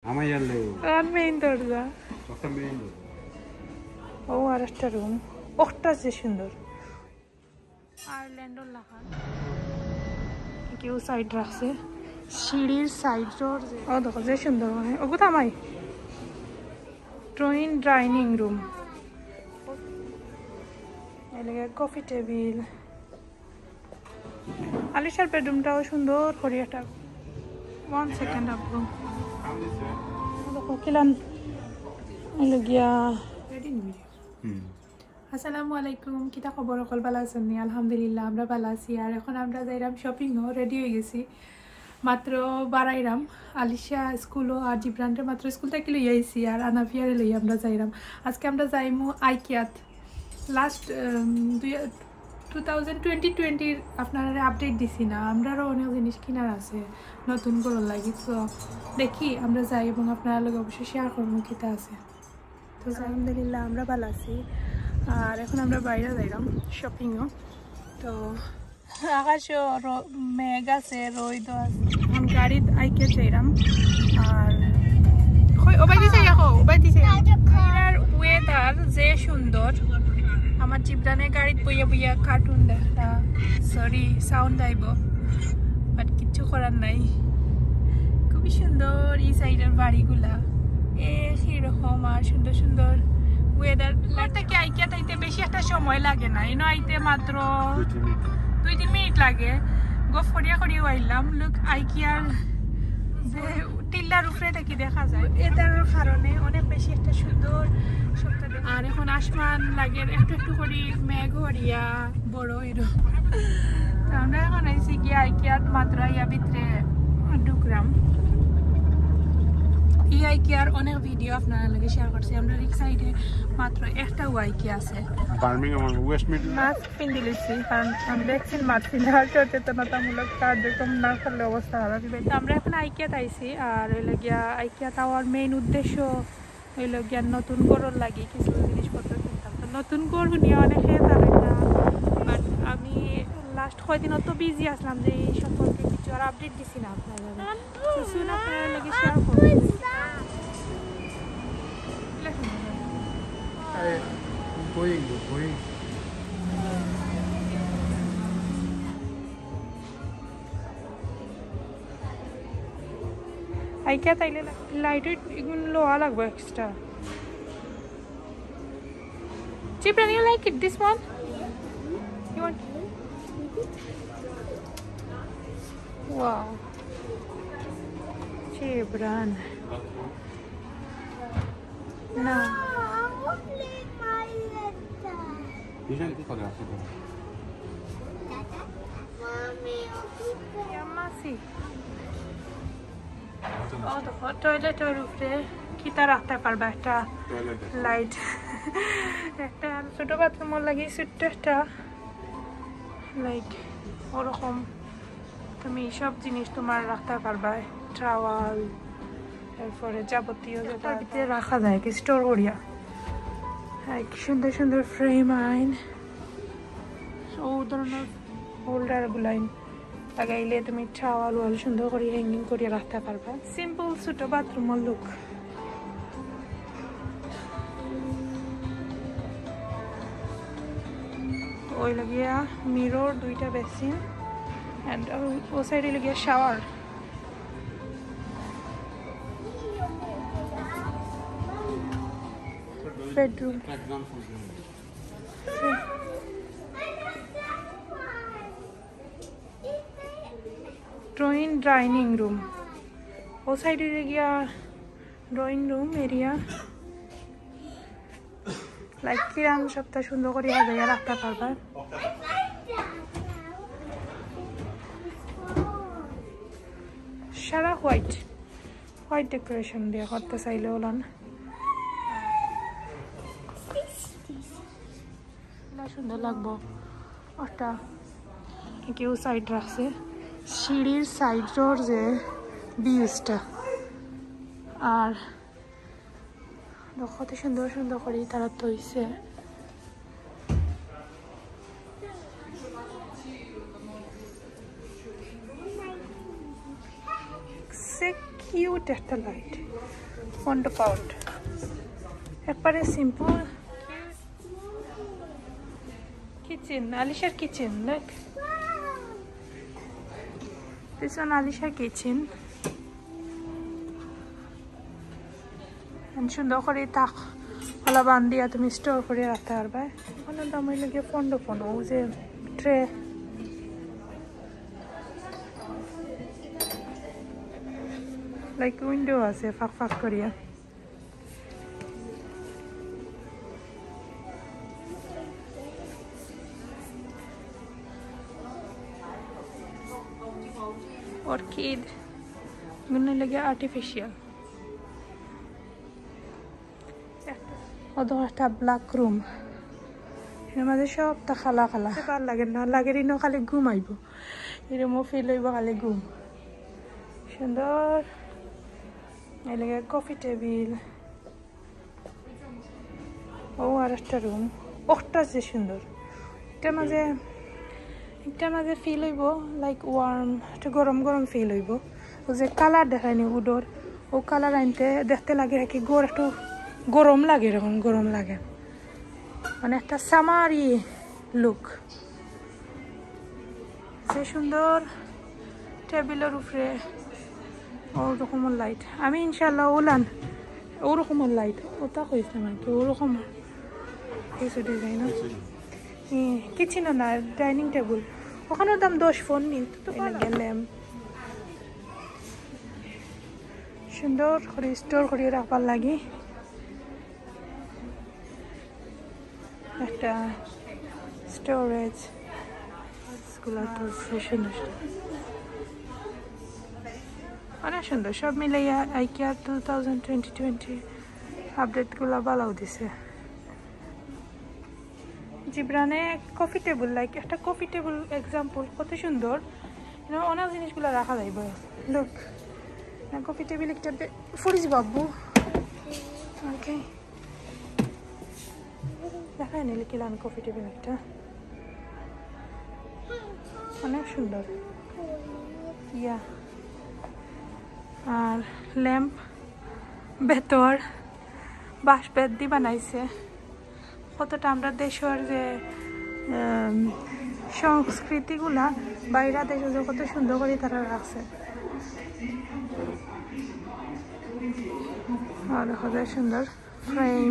আর main দরজা ও আর একটা room ওটা যে সুন্দর আয়ারল্যান্ডর লাখান কেউ সাইড রাখছে সিঁড়ির সাইড ও দেখো যে সুন্দর মানে ও কোথা মাই ড্রয়িং ডাইনিং রুম এলাকা কফি টেবিল আলিশার বেডরুমটাও সুন্দর করে একটা 1 সেকেন্ড আপু দেখো কিলান এলাকা রেডি নিবি আসসালামু আলাইকুম কিতা খবর সকল ভালো আছেন নি আলহামদুলিল্লাহ আমরা ভালো আছি আর এখন আমরা যাইরাম শপিংও রেডি হয়ে গেছি মাত্র বারাইরাম আলিশা স্কুলও আর জিব্রানটা মাত্র স্কুল থেকে লই আইছি আর আনাফিয়ারে লই আমরা যাইরাম আজকে আমরা যাইমু আইকিয়াত লাস্ট 2020 আপনারা আপডেট দিছি না আমরারও অনেক জিনিস কিনার আছে নতুন করে লাগি তো দেখি আমরা যাই এবং আপনারা লগে অবশ্যই শেয়ার করবো কিতা আছে তো আলহামদুলিল্লাহ আমরা ভালো আছি আর এখন আমরা বাইরে যাইলাম শপিংও তো আকাশও মেঘ আছে রোদ আছে এখন গাড়িত আইকে যাইলাম আর ওয়েদার যে সুন্দর আমার জিব্রানে গাড়িত বইয়া বইয়া কার্টুন দেখা সরি সাউন্ড আইব বাট কিচ্ছু করার নাই খুবই সুন্দর এই সাইডের বাড়িগুলা সেরকম আর সুন্দর সুন্দর ওয়েদার থেকে আইকিয়া তাইতে বেশি একটা সময় লাগে না এনে আইতে মাত্র 2-3 মিনিট লাগে গফরিয়া করিও আইলাম লোক আইকিয়ার যে টিল্লার উপরে থেকে দেখা যায় এটার কারণে অনেক বেশি একটা সুন্দর সপ্তাহ আর এখন আসমান লাগে একটু একটু করে মেঘ হরিয়া বড় এরকম আমরা এখন আইসি গিয়ে আইকিয়ার মাত্র ইয়া ভিতরে ঢুকলাম এই আইকিয়ার অনেক ভিডিও আপনারা লগে শেয়ার করছি আমরা রিক সাইডে মাত্র একটা আইকিয়া আছে Birmingham West Midland mask pin দিয়েছি কারণ আমি ভ্যাকসিন মারছি না সচেতনতামূলক কার্যক্রম না করলে অবস্থা খারাপ হবে তো আমরা এখন আইকিয়াত আইছি আর হইলে গিয়া আইকিয়া তাওয়ার মেইন উদ্দেশ্য হইল গিয়া নতুন ঘরের লাগি কিছু জিনিসপত্র কিনতাম তো নতুন ঘর নিয়ে অনেকে জানেন না বাট আমি লাস্ট কয়দিন অত বিজি আসলাম যে এই সম্পর্কে কিছু আর আপডেট দিছি না আপনারা শুন আপনারা লগে শেয়ার করব আইকিয়া তাইলে লাইট এগুলো লোয়া লাগবে extra Chipran, you like it? This one? You want? Wow. Chipran. No. টয়লেটের উপরে কিতা রাখতে পারবা একটা লাইট একটা ছোট বাথরুমের লাগে ছোট্ট একটা লাইট ওরকম তুমি সব জিনিস তোমার রাখতে পারবা ট্রাওয়াল তারপরে যাবতীয় যেটার ভিতরে রাখা যায় কি স্টোর করিয়া কি সুন্দর সুন্দর ফ্রেম আইন ও ধরনের হোল্ডার গুলাইন লাগাইলে তুমি ট্রাওয়াল ওয়াল সুন্দর করে হ্যাঙ্গিং করে রাখতে পারবা সিম্পল ছোট বাথরুমের লুক ওই লাগিয়া মিরর দুইটা বেসিন এন্ড ও সাইডে লাগিয়া shower bedroom drawing dining room ও সাইডে লাগিয়া ড্রয়িং রুম এরিয়া লাইক কিরাম সপ্তাহ সুন্দর করে হাজাইয়া রাখতে পারবা সারা হোয়াইট ডেকোরেশন দিয়ে করতে চাইলে ওলান সুন্দর লাগবো ওটা কেউ সাইড রাখছে সিঁড়ির সাইডর যে ভিউজটা আর কত সুন্দর সুন্দর করে তারা তৈছে কিউট একটা light Fond found. Ekbare simple. Kitchen, Alisha's kitchen. Look. This one Alisha's kitchen. And সুন্দর করে তাক হলা বান্ধিয়া তুমি স্টোর করে রাখতে পারবে। ওখানে দামি লাগে ফন্ড ফোন ও যে ট্রে লাইক উইন্ডো আছে ফাঁক ফাঁক করিয়া। Orchid গুলো লাগে আর্টিফিশিয়াল। ওদের একটা ব্ল্যাক রুম এর মাঝে সবটা খালা খালা ভালো লাগে না লাগে রিনো খালি ঘুম আইব এরমও ফিল হইব খালি ঘুম সুন্দর এই লাগে কফি টেবিল ও আর একটা রুম ওটা যে সুন্দর এটার মাঝে ফিল হইব লাইক ওয়ার্ম একটু গরম গরম ফিল হইব ও যে কালার দেখায়নি উডোর ও কালার আনতে দেখতে লাগে কি গোর একটু গরম লাগে এরকম গরম লাগে মানে একটা সামারি লুক সে সুন্দর টেবিলের উপরে ওরকমের লাইট আমি ইনশাল্লাহ ওলান ওরকমের লাইট ওটা কইছিলাম আর কি ওরকম কিছু ডিজাইন কিচেনও না ডাইনিং টেবিল ওখানের দাম 10 ফোন নি তো গেলাম সুন্দর করে স্টোর করে রাখবার লাগে একটা স্টোরেজ স্কুলার তো সুন্দর অনেক সুন্দর সব মিলাইয়া IKEA 2020 আপডেটগুলো ভালো দিছে জিব্রানে কফি টেবিল লাইক একটা কফি টেবিল এক্সাম্পল কত সুন্দর অনেক জিনিসগুলো রাখা যাইব লুক না কফি টেবিল একটা ফরিজ বাবু ওকে দেখায় নিলে কিলাম কফি টেবিল একটা অনেক সুন্দর ইয়া আর ল্যাম্প ভেতর বাঁশ বেত দিয়ে বানাইছে কতটা আমরা দেশের যে সংস্কৃতিগুলা বাইরা দেশে যে কত সুন্দর করে তারা রাখছে আর কত সুন্দর ফ্রেম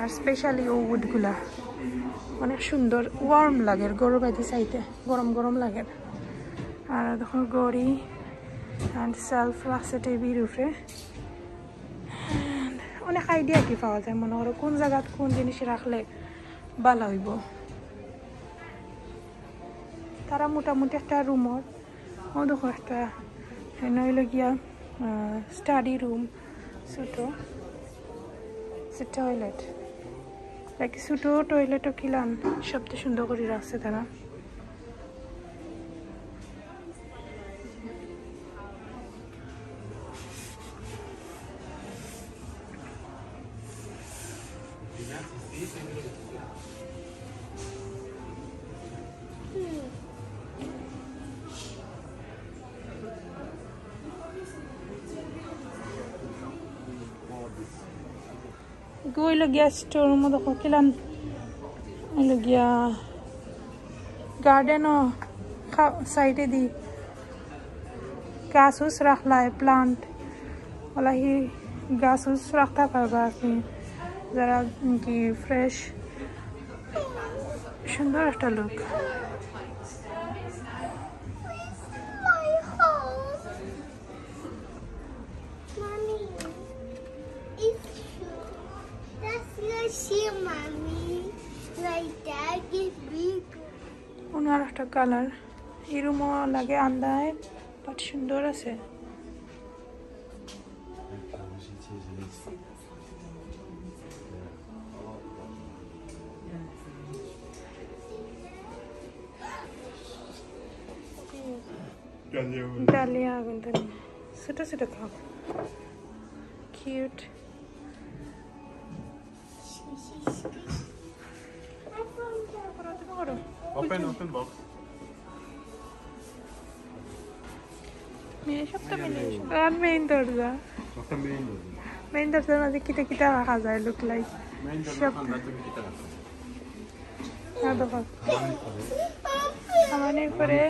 আর স্পেশালি ও উডগুলা অনেক সুন্দর ওয়ার্ম লাগে গরম আদি চাইতে গরম গরম লাগে আর দেখো গড়ি অ্যান্ড সেলফ রাখছে টেবিল উপরে অনেক আইডিয়া কি পাওয়া যায় মনে করো কোন জায়গাত কোন জিনিস রাখলে ভালো হইব তারা মোটামুটি একটা রুমর ও দেখো একটা নইল গিয়া স্টাডি রুম ছোটো টয়লেট লাইক ছোটো টয়লেটও কিলান সবচেয়ে সুন্দর করে রাখছে তারা Gue lagi store mo dako kilan lagi garden o side di gasus rakhla hai plant wala hi gasus rakhta parba apni jara ki fresh সুন্দর একটা লুক ওনার একটা কালার এই রুমও লাগে আন্দায় বাট সুন্দর আছে ডালিয়া কিন্তু ছোট ছোট কাপ কিউট Open box. মিলে সবটা মিলে আর মেইন দরজা মেইন দরজার মাঝে কিটা কিটা রাখা যায় লুক লাইক সব দেখো আমাদের করে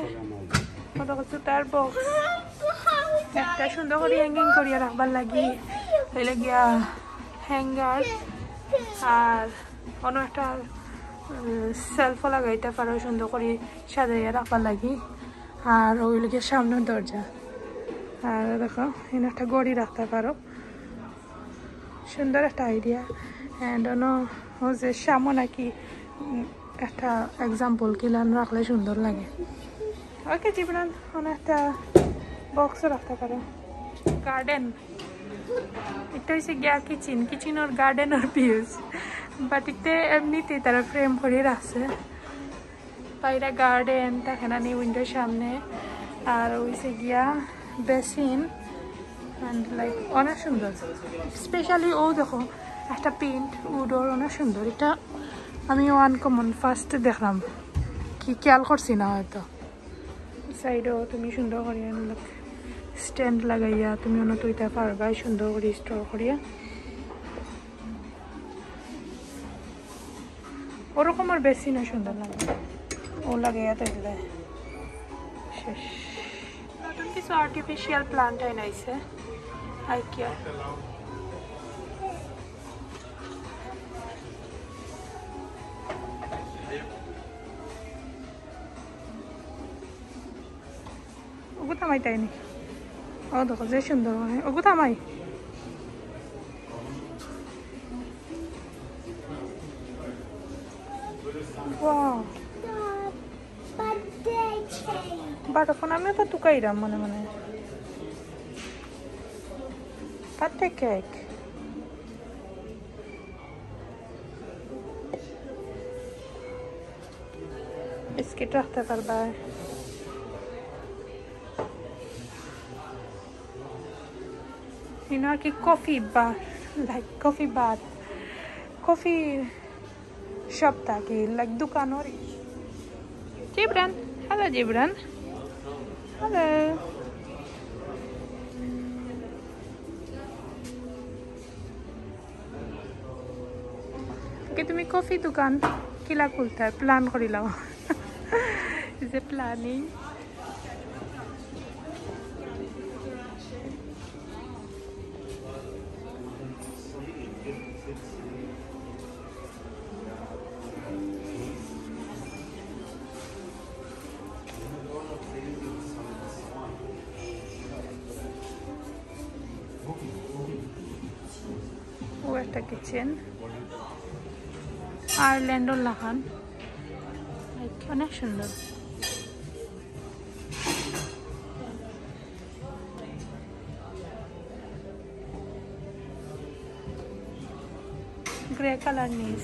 কত জুতার বক্স একটা সুন্দর করে হ্যাঙ্গিং করিয়া রাখবার লাগি হইলে গিয়া হ্যাঙ্গার আর অন্য একটা সেলফও লাগাইতে পারো সুন্দর করে সাজাইয়া রাখবার লাগি আর ওইলে গিয়ে সামনের দরজা আর দেখো এখানে একটা গড়ি রাখতে পারো সুন্দর একটা আইডিয়া অ্যান্ড অন্য যে সামনে নাকি একটা এক্সাম্পল কিলান রাখলে সুন্দর লাগে ওকে জীবন অনেক একটা বক্সও রাখতে পারো গার্ডেন এটা হচ্ছে গিয়া kitchen or garden or Piu's but এটা এমনিতেই তারা ফ্রেম করে রাখছে বাইরে গার্ডেন থাকে না নি উইন্ডোর সামনে আর হইছে গিয়া বেসিন অ্যান্ড লাইক অনেক সুন্দর স্পেশালি ও দেখো একটা পেন্ট উডোর অনেক সুন্দর এটা আমি আনকমন ফার্স্ট দেখলাম কি খেয়াল করছি না হয়তো সাইডও তুমি সুন্দর করিয়া স্ট্যান্ড লাগাইয়া তুমি অন্য তুইটা পারবা সুন্দর করে স্টোর করিয়া ওরকম আর বেশি না সুন্দর লাগে ও লাগাইয়া তাইলে শেষ নতুন কিছু আর্টিফিশিয়াল প্লান্ট আইনাইছে IKEA ওগো থামাই তাইনি ও দেখো যে সুন্দর হয় ওগো থামাই বাটাফোন আমিও তো তুকাইরাম মনে মনে বার্থডে কেক বিস্কিট রাখতে পারবা আর কি coffee bar like coffee bar coffee shop থাকে লাইক দোকানের Jibran hello Jibran hello okay তুমি কফি দোকান কিলা খুলতে প্ল্যান করিলাম যে প্ল্যানিং ও একটা কিচেন আয়ারল্যান্ডর লাহান অনেক সুন্দর গ্রে কালার নিস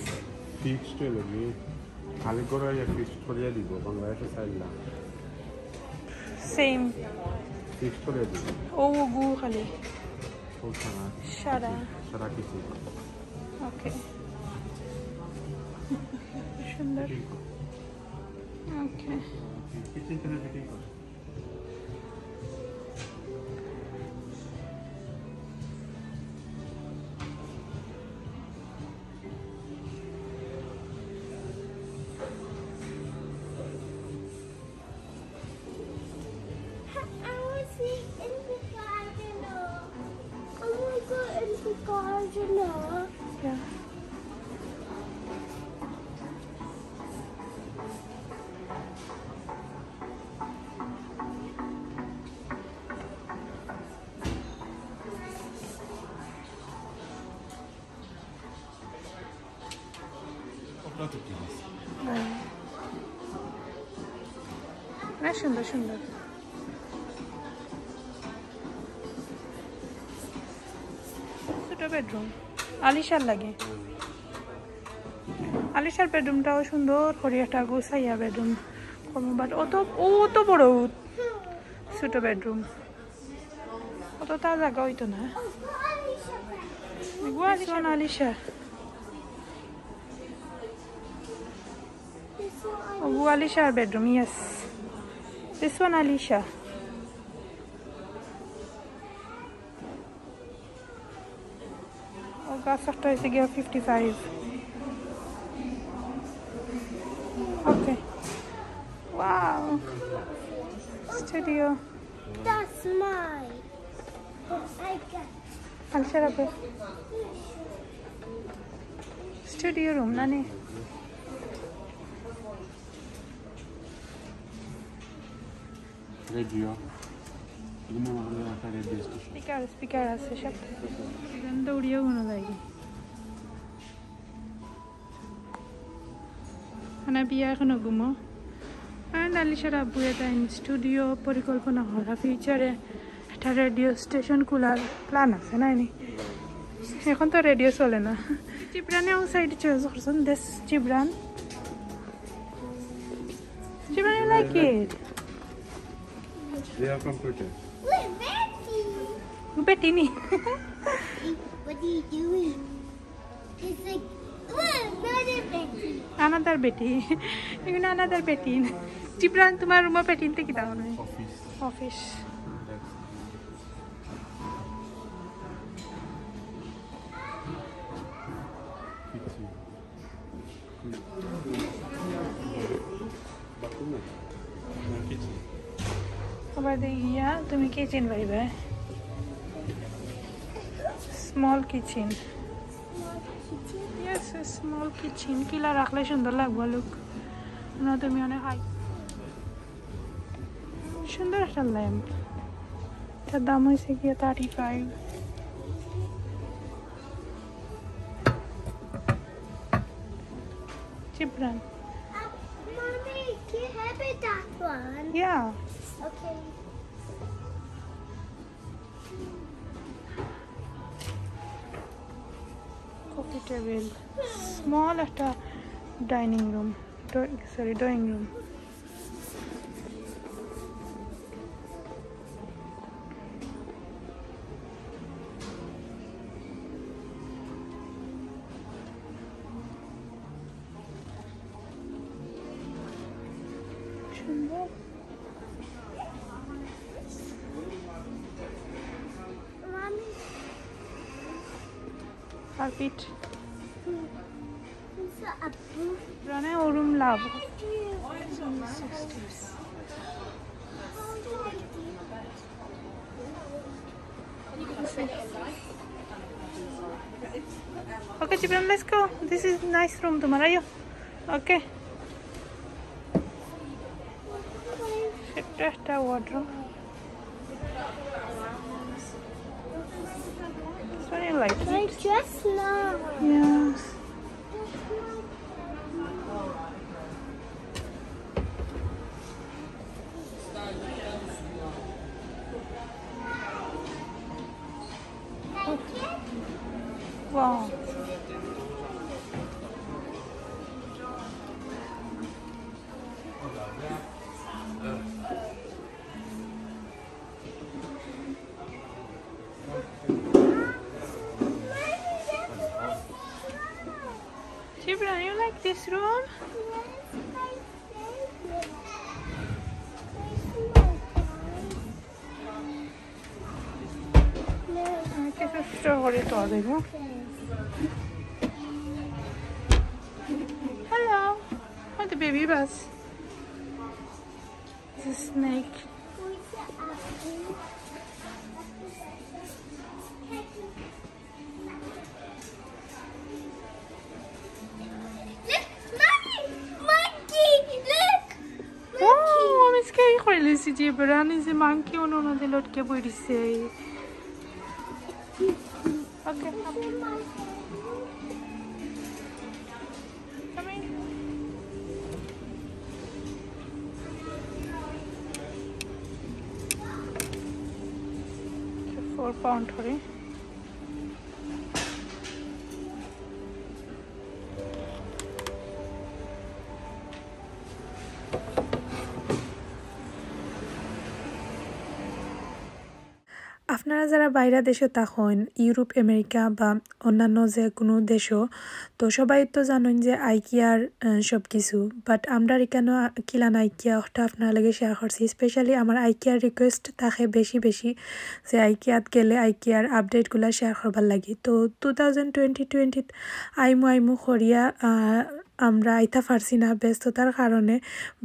ফিক্সড লাগি খালি করে ফিক্সড করিয়া দিব বাংলাদেশে চাইলা সেম ফিক্সড করে দিব ও গু খালি ও সারা সারা কিছু ওকে সুন্দর ওকে কিচেন থেকে ফিটিং কর Yeah. না সুন্দর সুন্দর ছোট বেডরুম আলিশার লাগে আলিশার বেডরুমটাও সুন্দর করে একটা গোছাইয়া বেডরুম বাট অত বড় ছোট বেডরুম অত তা জায়গা হইতো না Alisha Alisha's bedroom, yes. This one, Alisha. কাঁচাটা হয়েছে গিয়া 55. Okay, wow, studio. That's mine. I got. আলসারাবে স্টুডিও রুম না নে. রেডিও একটা রেডিও স্টেশন স্পিকার আছে সব. দৌড়িয়েও কোনো লাগে খানা বিয়া এখনো ঘুমো. আর আলিশার আব্বু এটা স্টুডিও পরিকল্পনা করা ফিউচারে একটা রেডিও স্টেশন খোলার প্ল্যান আছে না নি. এখন তো রেডিও চলে না. চিবরানে ও সাইড চয়েস করছেন দেশ Jibran. Jibran you like it? They are computer. Wait, Betty. বেটি নি. What are you doing? It's like, look, another Betty. Another বেটি. এগুলো আনাদার বেটি. চিবরান তোমার রুমে বেটিনতে কি দাও না? Office. অফিস. আবার দেখিয়া তুমি কিচেন পাইবে. Small kitchen. Yes, small kitchen. কিলা রাখলে সুন্দর লাগবে লুক না. তুমি অনেক হাই সুন্দর একটা ল্যাম্প. এটার দাম হয়েছে গিয়ে 35. Jibran. Mommy, can you have it that one? Yeah. Okay. Coffee table. Small একটা dining room. Drawing room. সুন্দর. Mommy, Carpet. it's a blue. Rane o room lab. Okay, Jibran, let's go. This is nice room tomorrow. Ayo. Okay. It's a wardrobe. This one you like My it? dress now. Yes. Wow. Jibran, you like this room? This is strawberry toilet. Hello. Oh, the baby bus. It's a snake. Oh, আমি স্কেই কইলেছি যে Jibran is a monkey ono de lotke বইরিছে. Okay. Come in. £4 ধরে. আপনারা যারা বাইরে দেশে থাকেন Europe America বা অন্যান্য যে কোনো দেশও তো সবাই তো জানেন যে আইকিয়ার সব কিছু বাট আমরা এখানে কিলান আইকিয়া ওটা আপনার লাগে শেয়ার করছি স্পেশালি আমার আইকিয়ার রিকোয়েস্ট থাকে বেশি বেশি যে আইকিয়াত গেলে আইকিয়ার আপডেটগুলো শেয়ার করবার লাগি তো 2020 আইমু করিয়া আমরা আইতা পারছি না ব্যস্ততার কারণে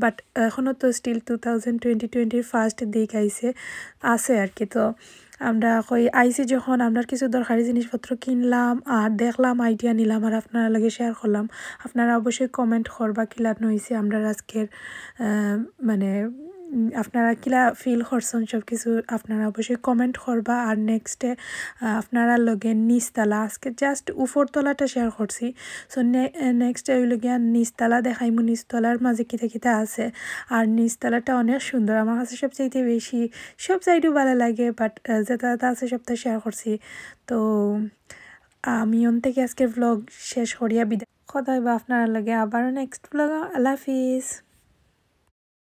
বাট এখনও তো স্টিল 2020 ফার্স্ট দিক আছে আর কি তো আমরা আইসি যখন আমরা কিছু দরকারি জিনিসপত্র কিনলাম আর দেখলাম আইডিয়া নিলাম আর আপনারা লাগে শেয়ার করলাম আপনারা অবশ্যই কমেন্ট করবা কিলানো হয়েছে আমরা আজকের মানে আপনারা কিলা ফিল করছেন সব কিছু আপনারা অবশ্যই কমেন্ট করবা আর নেক্সটে আপনারা লগে নিচতলা আজকে জাস্ট উপরতলাটা শেয়ার করছি সো নেক্সটে ওইল গিয়া নিচতলা দেখাইমু নিচতলার মাঝে কিতা কিতা আছে আর নিচতলাটা অনেক সুন্দর আমার কাছে সবচাইতে বেশি সব সাইডও ভালো লাগে বাট যেটা আছে সবটা শেয়ার করছি তো আমি অন থেকে আজকের ব্লগ শেষ করিয়া বিদায় কথা হইবা আপনারা লাগে আবার নেক্সট ব্লগ আল্লাহ হাফিজ।